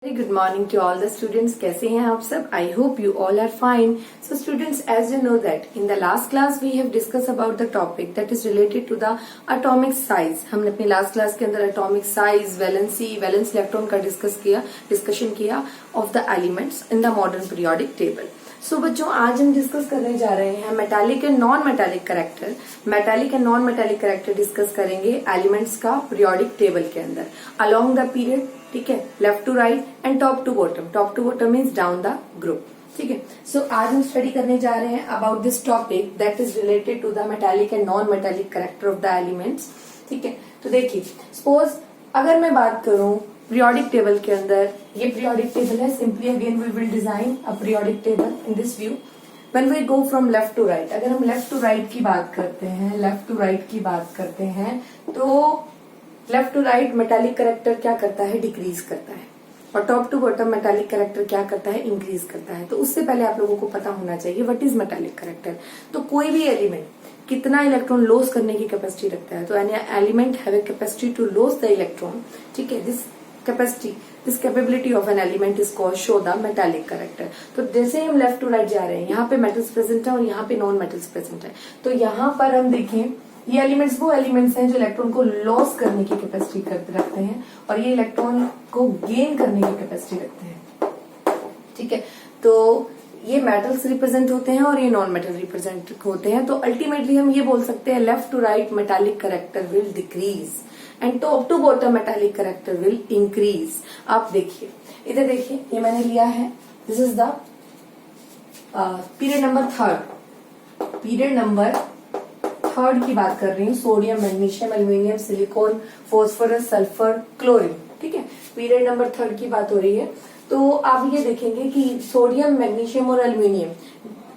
Very good morning to all the students. कैसे हैं आप सब? I hope you all are fine. So students, as you know that in the last class we have discussed about the topic that is related to the atomic size. हमने अपनी last class के अंदर atomic size, valency electron का discussion किया of the elements in the modern periodic table. सो बच्चों आज हम discuss करने जा रहे हैं metallic and non metallic character. Metallic and non metallic character discuss करेंगे एलिमेंट्स का पीरियोडिक टेबल के अंदर अलोंग द पीरियड, ठीक है, left to right and top to bottom. Top to bottom means down the group, ठीक है। सो आज हम स्टडी करने जा रहे हैं about this topic that is related to the metallic and non metallic character of the elements, ठीक है। तो देखिए, सपोज अगर मैं बात करूं पीरियोडिक टेबल के अंदर, ये पीरियोडिक टेबल है। Simply again we will design a periodic table in this view when we go from left to right. अगर हम लेफ्ट टू राइट की बात करते हैं, लेफ्ट टू राइट की बात करते हैं तो left to right metallic character क्या करता है? डिक्रीज करता है। और top to bottom metallic character क्या करता है? इंक्रीज करता है। तो उससे पहले आप लोगों को पता होना चाहिए व्हाट इज मेटालिक कैरेक्टर। तो कोई भी एलिमेंट कितना इलेक्ट्रॉन लॉस करने की कैपेसिटी रखता है, तो element have a capacity to loss the electron, ठीक है। This capability of an element is called show the metallic character. तो जैसे हम लेफ्ट टू राइट जा रहे हैं, यहाँ पे मेटल्स प्रेजेंट है और यहाँ पे नॉन मेटल्स प्रेजेंट है। तो यहाँ पर हम देखें, ये एलिमेंट्स वो एलिमेंट्स हैं जो इलेक्ट्रॉन को लॉस करने की कैपेसिटी रखते हैं और ये इलेक्ट्रॉन को गेन करने की कैपेसिटी रखते हैं, ठीक है। तो ये मेटल्स रिप्रेजेंट होते हैं और ये नॉन मेटल रिप्रेजेंट होते हैं। तो अल्टीमेटली हम ये बोल सकते हैं left to right metallic character will decrease and top to bottom metallic character will increase. आप देखिए, इधर देखिए, ये मैंने लिया है, this is the period number third. Period number third की बात कर रही हूँ। Sodium, magnesium, aluminium, silicon, phosphorus, sulphur, chlorine, ठीक है। पीरियड नंबर थर्ड की बात हो रही है। तो आप ये देखेंगे कि सोडियम, मैग्नीशियम और एल्यूमिनियम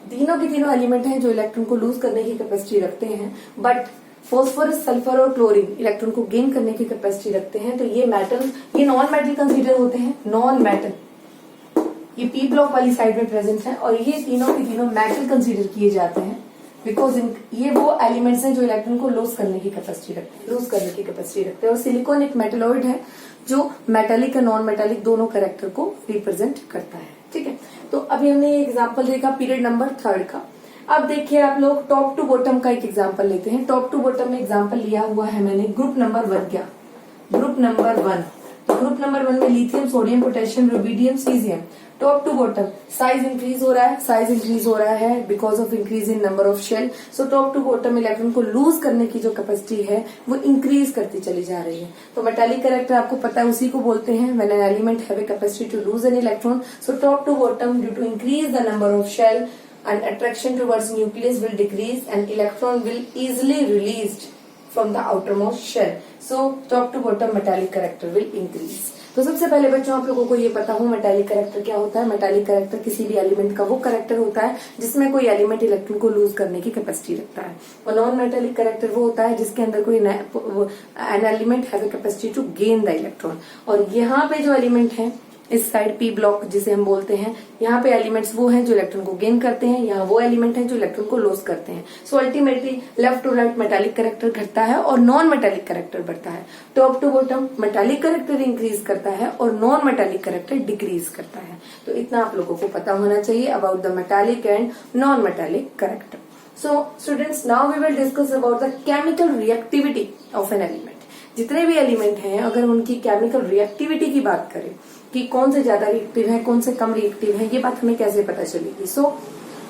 तीनों के तीनों एलिमेंट हैं जो इलेक्ट्रॉन को लूज करने की कैपेसिटी रखते हैं, बट फॉस्फोरस, सल्फर और क्लोरीन इलेक्ट्रॉन को गेन करने की कैपेसिटी रखते हैं। तो ये मेटल, ये नॉन मेटल कंसीडर होते हैं। नॉन मेटल ये पी ब्लॉक वाली साइड में प्रेजेंट है और ये तीनों के तीनों मेटल कंसीडर किए जाते हैं बिकॉज ये वो एलिमेंट्स हैं जो इलेक्ट्रॉन को लूज करने की कैपेसिटी रखते हैं। और सिलिकॉन एक मेटलॉइड है जो मेटालिक और नॉन मेटालिक दोनों कैरेक्टर को रिप्रेजेंट करता है, ठीक है। तो अभी हमने ये एग्जांपल देखा पीरियड नंबर थर्ड का। अब देखिए आप लोग टॉप टू बॉटम का एक एग्जांपल लेते हैं। टॉप टू बॉटम में एग्जांपल लिया हुआ है मैंने ग्रुप नंबर 1 का। ग्रुप नंबर 1, तो ग्रुप नंबर 1 में lithium, sodium, potassium, rubidium, caesium. Top to bottom size increase हो रहा है because of increase in number of shell. So top to bottom electron को लूज करने की जो कैपेसिटी है वो इंक्रीज करती चली जा रही है। तो मेटालिक कैरेक्टर आपको पता है, उसी को बोलते हैं when an element have a capacity to lose an electron. So top to bottom due to increase the number of shell and attraction towards nucleus will decrease and electron will easily released from the outermost shell. So top to bottom metallic character will increase. तो सबसे पहले बच्चों आप लोगों को ये पता हो मेटालिक कैरेक्टर क्या होता है। मेटालिक कैरेक्टर किसी भी एलिमेंट का वो कैरेक्टर होता है जिसमें कोई एलिमेंट इलेक्ट्रॉन को लूज करने की कैपेसिटी रखता है। और नॉन मेटालिक कैरेक्टर वो होता है जिसके अंदर कोई an element have a capacity to gain the electron. और यहाँ पे जो एलिमेंट है इस साइड पी ब्लॉक जिसे हम बोलते हैं, यहाँ पे एलिमेंट्स वो हैं जो इलेक्ट्रॉन को गेन करते हैं, यहाँ वो एलिमेंट हैं जो इलेक्ट्रॉन को लॉस करते हैं। So ultimately left to right metallic character घटता है और नॉन मेटालिक कैरेक्टर बढ़ता है। Top to bottom metallic character increase करता है और नॉन मेटालिक कैरेक्टर डिक्रीज करता है। तो इतना आप लोगों को पता होना चाहिए about the metallic and non metallic character. So students, now we will discuss about the chemical reactivity of an element. जितने भी एलिमेंट हैं अगर उनकी केमिकल रिएक्टिविटी की बात करें कि कौन से ज्यादा रिएक्टिव है, कौन से कम रिएक्टिव है, ये बात हमें कैसे पता चलेगी। सो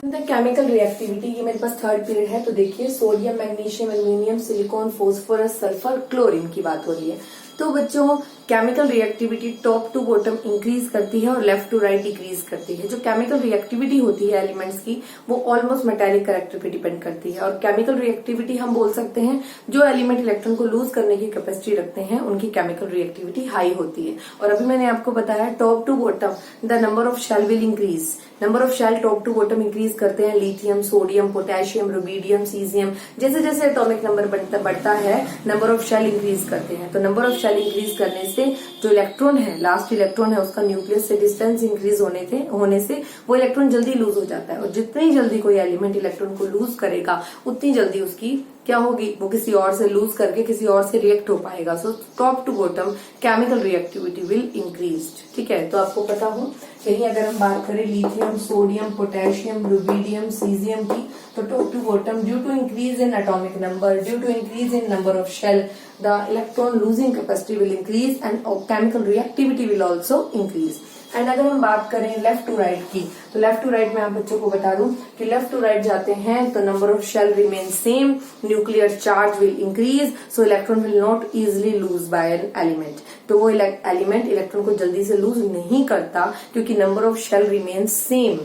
द केमिकल रिएक्टिविटी, ये मेरे पास थर्ड पीरियड है। तो देखिए sodium, magnesium, aluminium, silicon, phosphorus, sulphur, chlorine की बात हो रही है। तो बच्चों chemical reactivity top to bottom increase करती है और लेफ्ट टू राइट डिक्रीज करती है। जो केमिकल रिएक्टिविटी होती है एलिमेंट्स की वो ऑलमोस्ट मेटालिक कैरेक्टर पे डिपेंड करती है। और केमिकल रिएक्टिविटी हम बोल सकते हैं जो एलिमेंट इलेक्ट्रॉन को लूज करने की कैपेसिटी रखते हैं उनकी केमिकल रिएक्टिविटी हाई होती है। और अभी मैंने आपको बताया top to bottom the number of shell will increase. Number of shell top to bottom increase करते हैं। Lithium, sodium, potassium, rubidium, caesium, जैसे जैसे एटॉमिक नंबर बढ़ता है नंबर ऑफ शेल इंक्रीज करते हैं। तो नंबर ऑफ शेल इंक्रीज करने से जो इलेक्ट्रॉन है, लास्ट इलेक्ट्रॉन है, उसका न्यूक्लियस से डिस्टेंस इंक्रीज होने से वो इलेक्ट्रॉन जल्दी लूज हो जाता है। और जितनी जल्दी कोई एलिमेंट इलेक्ट्रॉन को लूज करेगा उतनी जल्दी उसकी क्या होगी, वो किसी और से लूज करके किसी और से रिएक्ट हो पाएगा। So top to bottom chemical reactivity will increase. ठीक है, तो आपको पता हो यही अगर हम बात करें lithium, sodium, potassium, rubidium, caesium की, तो top to bottom due to increase in atomic number, due to increase in number of shell, the electron losing capacity will increase and chemical reactivity will also increase. And अगर हम बात करें left to right की, तो left to right में आप बच्चों को बता दूं कि लेफ्ट टू राइट जाते हैं तो number of shell remain same, nuclear charge will increase, so electron will not easily lose by an element. तो वो एलिमेंट इलेक्ट्रॉन को जल्दी से लूज नहीं करता क्योंकि number of shell remain same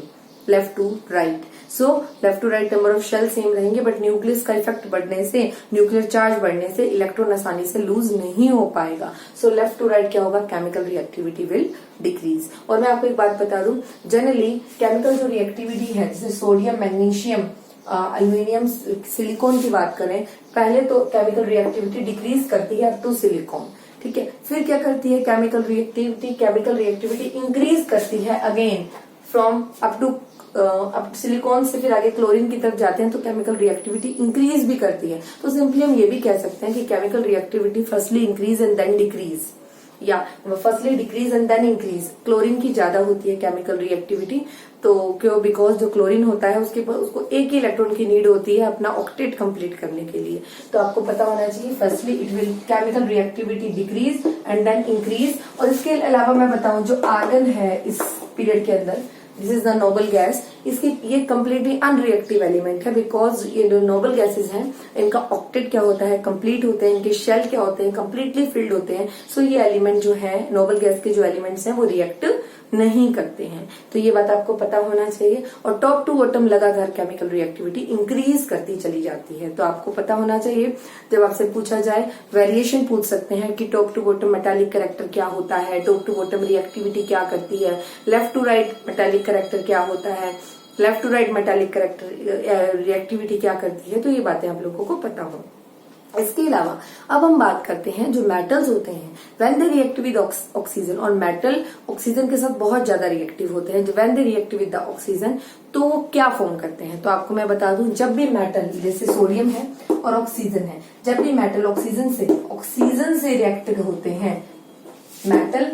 left to right. So left to right number of shell same रहेंगे, but nucleus का इफेक्ट बढ़ने से, न्यूक्लियर चार्ज बढ़ने से इलेक्ट्रॉन आसानी से लूज नहीं हो पाएगा। सो लेफ्ट टू राइट क्या होगा, केमिकल रिएक्टिविटी विल डिक्रीज। और मैं आपको एक बात बता दूं, जनरली केमिकल जो रिएक्टिविटी है, जैसे सोडियम, मैग्नीशियम, एल्यूमिनियम, सिलिकॉन की बात करें, पहले तो केमिकल रिएक्टिविटी डिक्रीज करती है अप टू सिलिकॉन। ठीक है, फिर क्या करती है केमिकल रिएक्टिविटी इंक्रीज करती है again from up to silicon से फिर आगे क्लोरीन की तरफ जाते हैं तो केमिकल रिएक्टिविटी इंक्रीज भी करती है। तो सिंपली हम ये भी कह सकते हैं कि chemical reactivity firstly increase and then decrease, या firstly decrease and then increase. Chlorine की ज्यादा होती है केमिकल रिएक्टिविटी, तो क्यों, बिकॉज जो क्लोरीन होता है उसको एक ही इलेक्ट्रॉन की नीड होती है अपना ऑक्टेट कंप्लीट करने के लिए। तो आपको पता होना चाहिए firstly it will chemical reactivity decrease and then increase. और इसके अलावा मैं बताऊं जो आर्गन है इस पीरियड के अंदर, this is the noble gas, इसकी ये कम्प्लीटली अनरिएक्टिव एलिमेंट है, बिकॉज ये जो नोबल गैसेज हैं इनका ऑक्टेट क्या होता है, कंप्लीट होते हैं, इनके शेल क्या होते हैं, कंप्लीटली फिल्ड होते हैं। सो ये एलिमेंट जो है नोबल गैस के जो एलिमेंट्स हैं वो रिएक्ट नहीं करते हैं। तो ये बात आपको पता होना चाहिए। और टॉप टू बॉटम लगातार केमिकल रिएक्टिविटी इंक्रीज करती चली जाती है। तो आपको पता होना चाहिए, जब आपसे पूछा जाए वेरिएशन पूछ सकते हैं कि top to bottom metallic character क्या होता है, टॉप टू बॉटम रिएक्टिविटी क्या करती है, left to right metallic character क्या होता है, left to right metallic character reactivity क्या करती है। तो ये बातें आप लोगों को पता हो। इसके अलावा अब हम बात करते हैं जो मेटल्स होते हैं when they react with oxygen, और मेटल ऑक्सीजन के साथ बहुत ज्यादा रिएक्टिव होते हैं। When they react with the oxygen तो वो क्या फॉर्म करते हैं। तो आपको मैं बता दूं, जब भी मेटल, जैसे सोडियम है और ऑक्सीजन है, जब भी मेटल ऑक्सीजन से रिएक्ट होते हैं, मेटल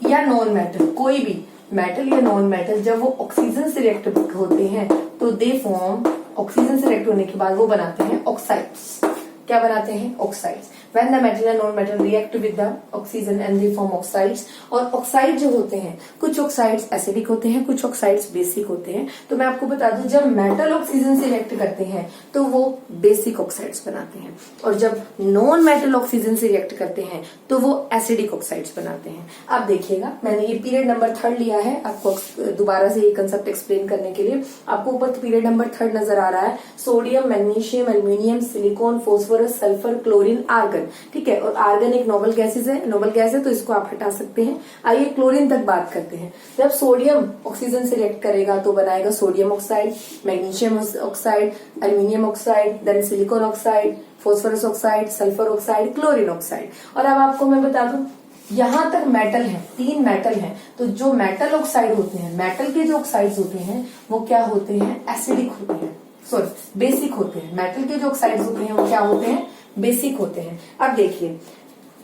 या नॉन मेटल, कोई भी मेटल या नॉन मेटल जब वो ऑक्सीजन से रिएक्ट होते हैं तो दे फॉर्म, ऑक्सीजन से रिएक्ट होने के बाद वो बनाते हैं ऑक्साइड्स। क्या बनाते हैं, oxides. When the metal and non metal react with the oxygen and they form oxides. और ऑक्साइड जो होते हैं, कुछ ऑक्साइड्स एसिडिक होते हैं, कुछ ऑक्साइड्स बेसिक होते हैं। तो मैं आपको बता दूं, जब मेटल ऑक्सीजन से रिएक्ट करते हैं तो वो बेसिक ऑक्साइड्स बनाते हैं, और जब नॉन मेटल ऑक्सीजन से रिएक्ट करते हैं तो वो एसिडिक ऑक्साइड्स बनाते हैं। आप देखिएगा, मैंने ये पीरियड नंबर 3 लिया है आपको दोबारा से ये कंसेप्ट एक्सप्लेन करने के लिए। आपको ऊपर पीरियड नंबर 3 नजर आ रहा है, sodium, magnesium, aluminium, silicon, phosphorus, sulphur, chlorine, argon. ठीक है, और आर्गन एक नोबल गैस है तो इसको आप हटा सकते हैं। आइए क्लोरीन तक बात करते हैं। जब सोडियम ऑक्सीजन से रिएक्ट करेगा तो बनाएगा sodium oxide, magnesium oxide, aluminium oxide, then silicon oxide, phosphorus oxide, sulphur oxide, chlorine oxide. और अब आपको मैं बता दूं, यहां तक मेटल है, 3 मेटल हैं। तो जो मेटल ऑक्साइड होते हैं, मेटल के जो ऑक्साइड्स होते हैं वो क्या होते हैं, एसिडिक होते हैं, सॉरी बेसिक होते हैं। मेटल के जो ऑक्साइड्स होते हैं वो क्या होते हैं, बेसिक होते हैं। अब देखिए,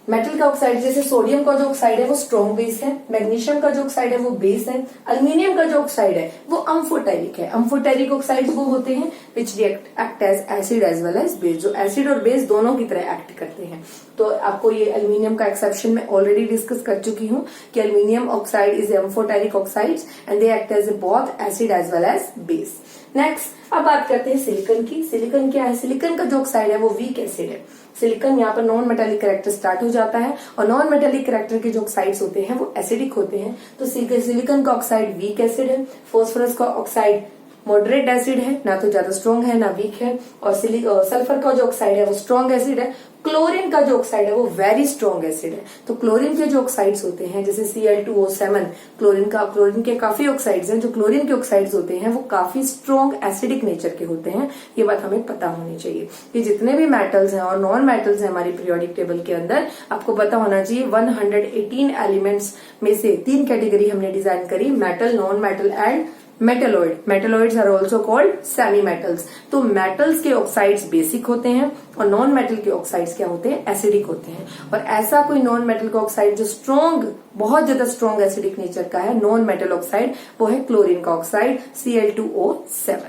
मेटल का ऑक्साइड, जैसे सोडियम का जो ऑक्साइड है वो स्ट्रॉन्ग बेस है, मैग्नीशियम का जो ऑक्साइड है वो बेस है, एल्यूमिनियम का जो ऑक्साइड है वो अम्फोटेरिक है। अम्फोटेरिक ऑक्साइड्स वो होते हैं which act as acid as well as base, जो एसिड और बेस दोनों की तरह एक्ट करते हैं। तो आपको ये एल्यूमिनियम का एक्सेप्शन मैं ऑलरेडी डिस्कस कर चुकी हूँ कि aluminium oxide is amphoteric oxides and they act as both acid as well as base. Next अब बात करते हैं सिलिकॉन की। सिलिकॉन क्या है, सिलिकॉन का जो ऑक्साइड है वो वीक एसिड है। सिलिकॉन यहाँ पर नॉन मेटालिक कैरेक्टर स्टार्ट हो जाता है, और नॉन मेटालिक कैरेक्टर के जो ऑक्साइड्स होते हैं वो एसिडिक होते हैं। तो सिलिकॉन का ऑक्साइड वीक एसिड है, फॉस्फोरस का ऑक्साइड मॉडरेट एसिड है, ना तो ज्यादा स्ट्रॉन्ग है ना वीक है, और सल्फर का जो ऑक्साइड है वो स्ट्रॉन्ग एसिड है, क्लोरीन का जो ऑक्साइड है वो वेरी स्ट्रॉन्ग एसिड है। तो क्लोरीन के जो ऑक्साइड्स होते हैं जैसे Cl2O7, क्लोरीन के काफी ऑक्साइड्स हैं, जो क्लोरीन के ऑक्साइड्स होते हैं वो काफी स्ट्रॉन्ग एसिडिक नेचर के होते हैं। ये बात हमें पता होनी चाहिए कि जितने भी मेटल्स हैं और नॉन मेटल्स हैं हमारी पीरियोडिक टेबल के अंदर, आपको पता होना चाहिए 118 एलिमेंट्स में से 3 कैटेगरी हमने डिजाइन करी, metal, non metal and metalloid. Metalloids are also called semi metals. तो मेटल्स के ऑक्साइड्स बेसिक होते हैं और नॉन मेटल के ऑक्साइड्स क्या होते हैं, एसिडिक होते हैं। और ऐसा कोई नॉन मेटल का ऑक्साइड जो स्ट्रॉन्ग, बहुत ज्यादा स्ट्रॉन्ग एसिडिक नेचर का है, नॉन मेटल ऑक्साइड, वो है क्लोरीन का oxide Cl2O7।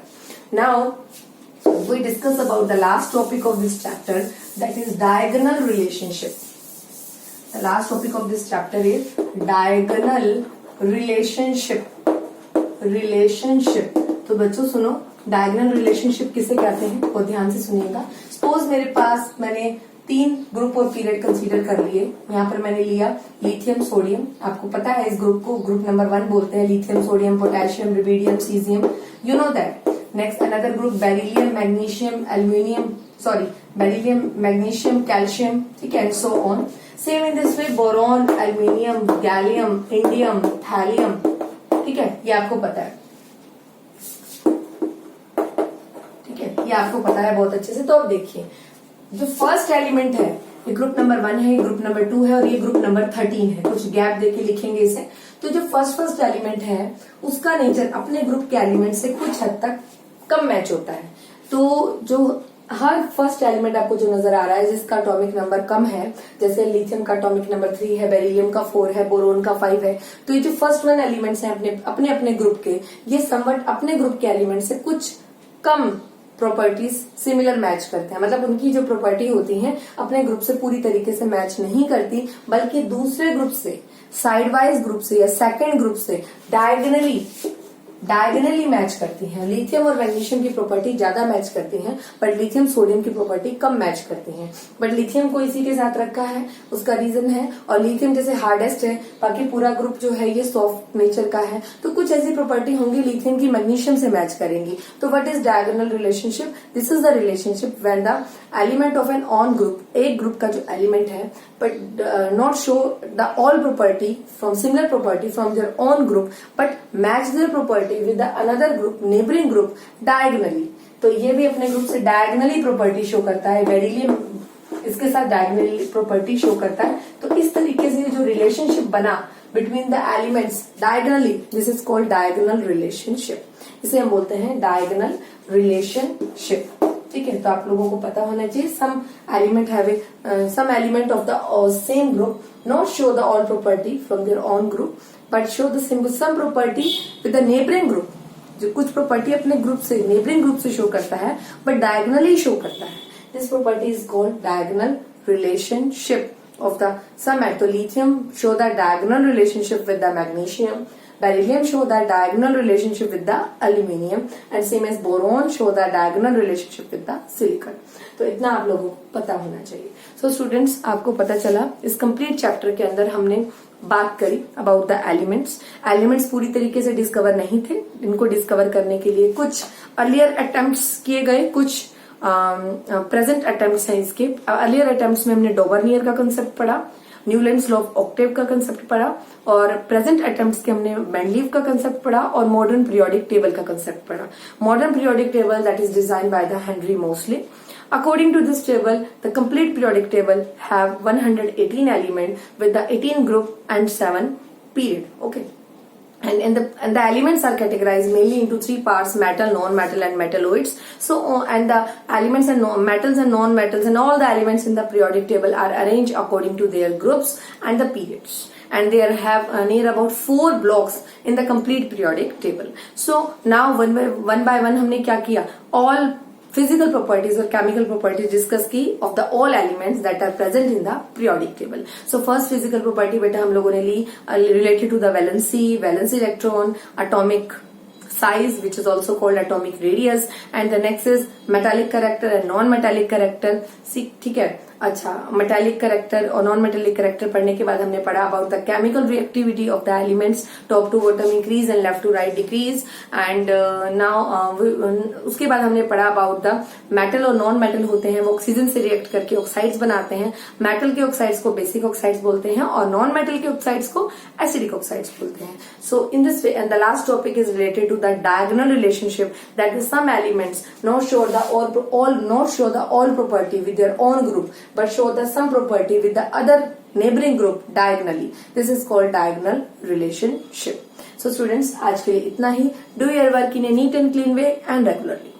Now we discuss about the last topic of this chapter, that is diagonal relationship. The last topic of this chapter is diagonal relationship. तो बच्चों सुनो, diagonal relationship किसे कहते हैं और ध्यान से सुनिएगा। सपोज मेरे पास मैंने 3 ग्रुप और पीरियड कंसीडर कर लिए। यहाँ पर मैंने लिया लिथियम सोडियम, आपको पता है इस ग्रुप को ग्रुप नंबर 1 बोलते हैं, lithium sodium potassium rubidium caesium, you know that. Next another group beryllium magnesium aluminium, beryllium magnesium calcium, ठीक है, and so on. Same in this way boron aluminium gallium indium thallium, ठीक है, ये आपको पता है, ठीक है, ये आपको पता है बहुत अच्छे से। तो अब देखिए जो फर्स्ट एलिमेंट है ये ग्रुप नंबर 1 है, ये ग्रुप नंबर 2 है और ये ग्रुप नंबर 13 है। कुछ गैप देके लिखेंगे इसे। तो जो फर्स्ट एलिमेंट है उसका नेचर अपने ग्रुप के एलिमेंट से कुछ हद तक कम मैच होता है। तो जो हर फर्स्ट एलिमेंट आपको जो नजर आ रहा है जिसका एटॉमिक नंबर कम है, जैसे लिथियम का एटॉमिक नंबर 3 है, बेरिलियम का 4 है, बोरोन का 5 है, तो ये जो फर्स्ट 1 एलिमेंट्स हैं अपने अपने ग्रुप के, ये समवट अपने ग्रुप के एलिमेंट से कुछ कम प्रॉपर्टीज सिमिलर मैच करते हैं। मतलब उनकी जो प्रॉपर्टी होती है अपने ग्रुप से पूरी तरीके से मैच नहीं करती, बल्कि दूसरे ग्रुप से, साइड वाइज ग्रुप से या सेकेंड ग्रुप से डायगोनली मैच करती हैं। लिथियम और मैग्नीशियम की प्रॉपर्टी ज्यादा मैच करती हैं, बट लिथियम सोडियम की प्रॉपर्टी कम मैच करती हैं। बट लिथियम को इसी के साथ रखा है, उसका रीजन है, और लिथियम जैसे हार्डेस्ट है, बाकी पूरा ग्रुप जो है ये सॉफ्ट नेचर का है, तो कुछ ऐसी प्रॉपर्टी होंगी लिथियम की मैग्नीशियम से मैच करेंगी। तो what is diagonal relationship? This is the relationship when the element of an on group, एक ग्रुप का जो एलिमेंट है, but not show the all property from similar property from their own group, but match their property with the another group, neighbouring group diagonally. तो ये भी अपने group से diagonally property show करता है, बेरिलियम इसके साथ डायगोनली प्रॉपर्टी शो करता है। तो इस तरीके से जो रिलेशनशिप बना between the elements diagonally, this is called diagonal relationship. इसे हम बोलते हैं डायगोनल रिलेशनशिप, ठीक है। तो आप लोगों को पता होना चाहिए some element having some element of the same group not show the all property from their own group, but show the some property with the neighbouring group. जो कुछ प्रॉपर्टी अपने ग्रुप से, नेबरिंग ग्रुप से show करता है, but diagonally show करता है। This property is called diagonal relationship of the some metal. Lithium show the diagonal relationship with the magnesium, beryllium show the diagonal relationship with the aluminium, and same as boron show the diagonal relationship with the silicon. तो इतना आप लोगों को पता होना चाहिए। So students, आपको पता चला इस कंप्लीट चैप्टर के अंदर हमने बात करी अबाउट द एलिमेंट्स। एलिमेंट्स पूरी तरीके से डिस्कवर नहीं थे, इनको डिस्कवर करने के लिए कुछ अर्लियर अटेम्प्ट्स किए गए, कुछ प्रेजेंट अटेम्प्ट्स हैं इसके। अर्लियर अटेम्प्ट्स में हमने डोबर्नियर का कंसेप्ट पढ़ा, न्यूलैंड्स लॉ ऑफ ऑक्टेव का कंसेप्ट पढ़ा, और प्रेजेंट अटेम्प्ट्स के हमने मेंडलीव का कंसेप्ट पढ़ा और मॉडर्न पीरियोडिक टेबल का कंसेप्ट पढ़ा। Modern periodic table that is design by the Henry Moseley. According to this table, the complete periodic table have 118 elements with the 18 group and 7 period. Okay. And the elements are categorized mainly into 3 parts: metal, non-metal, and metalloids. So and the elements and metals and non-metals and all the elements in the periodic table are arranged according to their groups and the periods. And there have near about 4 blocks in the complete periodic table. So now one by one हमने क्या किया? All physical properties और chemical properties discuss की of the all elements that are present in the periodic table. So first physical property बेटा हम लोगों ने ली related to the valence electron, atomic size which is also called atomic radius, and the next is metallic character and non-metallic character, ठीक है, अच्छा, metallic character और non metallic character पढ़ने के बाद हमने पढ़ा about the chemical reactivity of the elements, top to bottom increase and left to right decrease. And now उसके बाद हमने पढ़ा अबाउट द मेटल और नॉन मेटल होते हैं, वो ऑक्सीजन से रिएक्ट करके ऑक्साइड्स बनाते हैं। मेटल के ऑक्साइड्स को बेसिक ऑक्साइड्स बोलते हैं और नॉन मेटल के ऑक्साइड्स को एसिडिक ऑक्साइड्स बोलते हैं। So in this way and the last topic is related to the diagonal relationship, that is some elements not show the all property with their own group, but show the some property with the other neighboring group diagonally. This is called diagonal relationship. So students, आज के लिए इतना ही. Do your work in a neat and clean way and regularly.